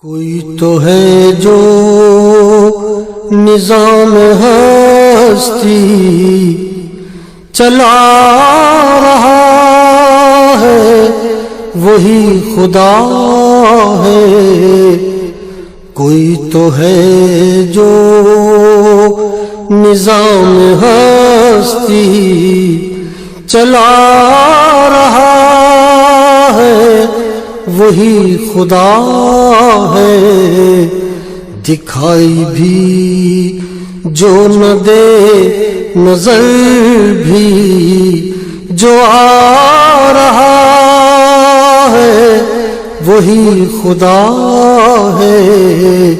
کوئی تو ہے جو نظام ہستی چلا رہا ہے، وہی خدا ہے۔ کوئی تو ہے جو نظام ہستی چلا رہا ہے، وہی خدا ہے۔ دکھائی بھی جو نہ دے نظر بھی جو آ رہا ہے، وہی خدا ہے۔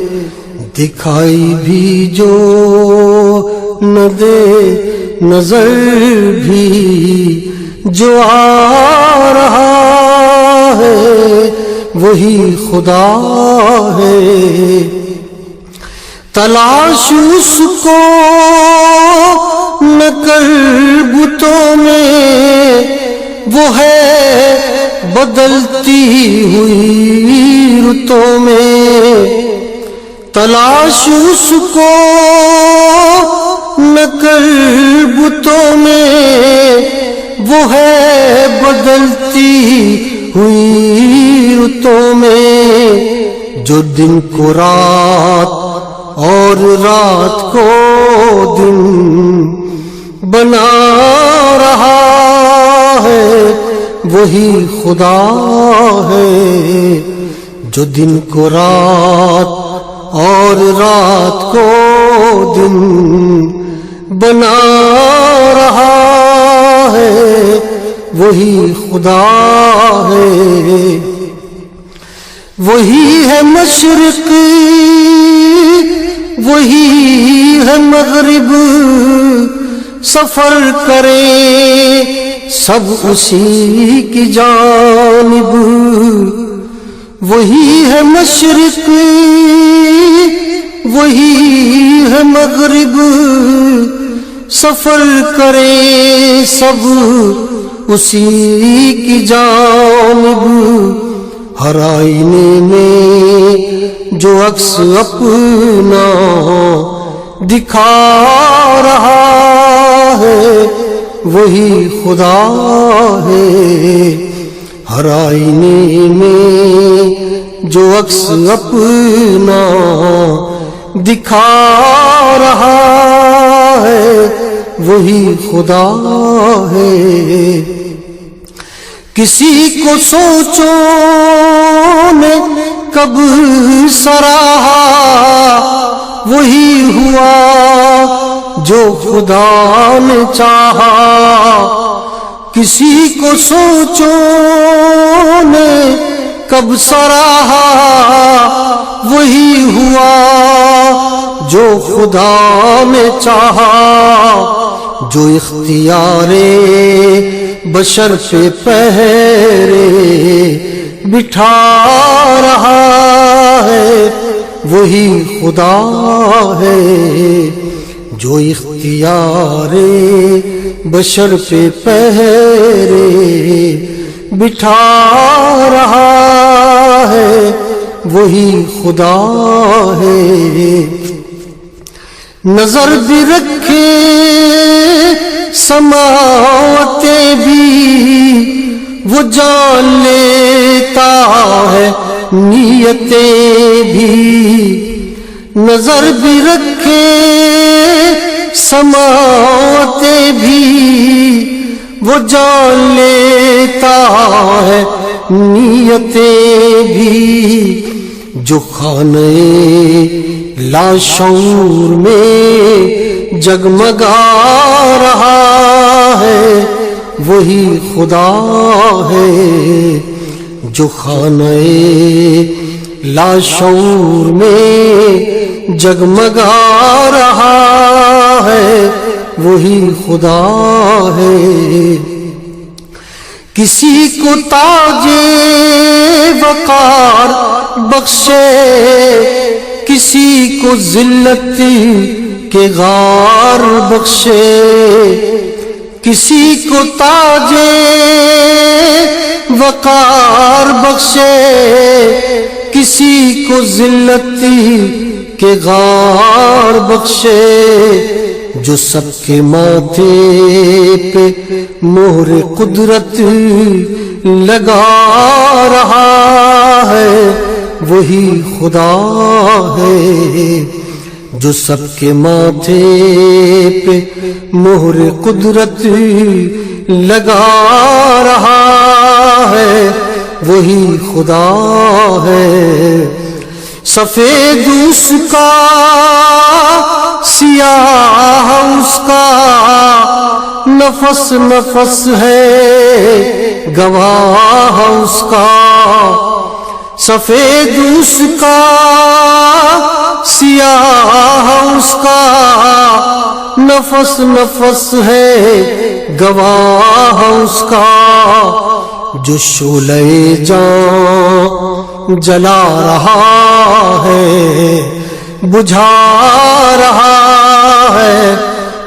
دکھائی بھی جو نہ دے نظر بھی جو آ رہا ہے، وہی خدا ہے۔ تلاش اس کو نہ کر بتوں میں، وہ ہے بدلتی ہوئی رتوں میں۔ تلاش اس کو نہ کر بتوں میں، وہ ہے بدلتی ہوئی رتوں میں۔ جو دن کو رات اور رات کو دن بنا رہا ہے، وہی خدا ہے۔ جو دن کو رات اور رات کو دن بنا رہا ہے، وہی خدا ہے۔ وہی ہے مشرق، وہی ہے مغرب، سفر کرے سب اسی کی جانب۔ وہی ہے مشرق، وہی ہے مغرب، سفر کرے سب اسی کی جانب۔ ہر آئینے میں جو عکس اپنا دکھا رہا ہے، وہی خدا ہے۔ ہر آئینے میں جو عکس اپنا دکھا رہا ہے، وہی خدا ہے۔ کسی کو سوچو نے کب سراہا، وہی ہوا جو خدا نے چاہا۔ کسی کو سوچو نے کب سراہا، وہی ہوا جو خدا نے چاہا۔ جو اختیار بشر پہ پہرے بٹھا رہا ہے، وہی خدا ہے۔ جو اختیار بشر پہ پہرے بٹھا رہا ہے، وہی خدا ہے۔ نظر بھی رکھے سماواتیں بھی، وہ جان لیتا ہے نیتیں بھی۔ نظر بھی رکھے سماواتیں بھی، وہ جان لیتا ہے نیتیں بھی۔ جو خانے لاشعور میں جگمگا رہا ہے، وہی خدا ہے۔ جو خانے لاشعور میں جگمگا رہا ہے، وہی خدا ہے۔ کسی کو تاج وقار بخشے، کسی کو ذلت کے غار بخشے۔ کسی کو تاج وقار بخشے، کسی کو ذلت کے غار بخشے، جو سب کے ماتھے پہ مہر قدرت لگا رہا ہے، وہی خدا ہے۔ جو سب کے ماتھے پہ مہر قدرت لگا رہا ہے، وہی خدا ہے۔ سفید اس کا سیاہ اس کا، نفس نفس ہے گواہ اس کا۔ سفید اس کا سیاہ اس کا، نفس نفس ہے گواہ اس کا۔ جو شعلہ جان جلا رہا ہے، بجھا رہا ہے،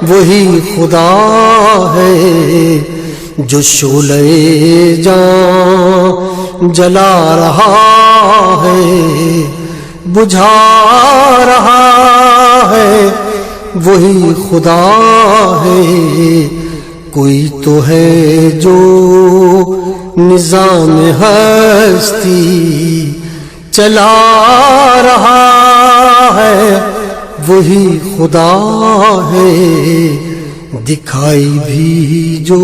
وہی خدا ہے۔ جو شعلہ جان جلا رہا ہے، بجھا رہا ہے، وہی خدا ہے۔ کوئی تو ہے جو نظام ہستی چلا رہا ہے، وہی خدا ہے۔ دکھائی بھی جو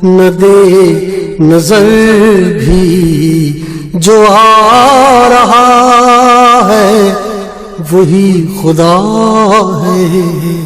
نہ دے نظر بھی جو آ رہا ہے، وہی خدا ہے۔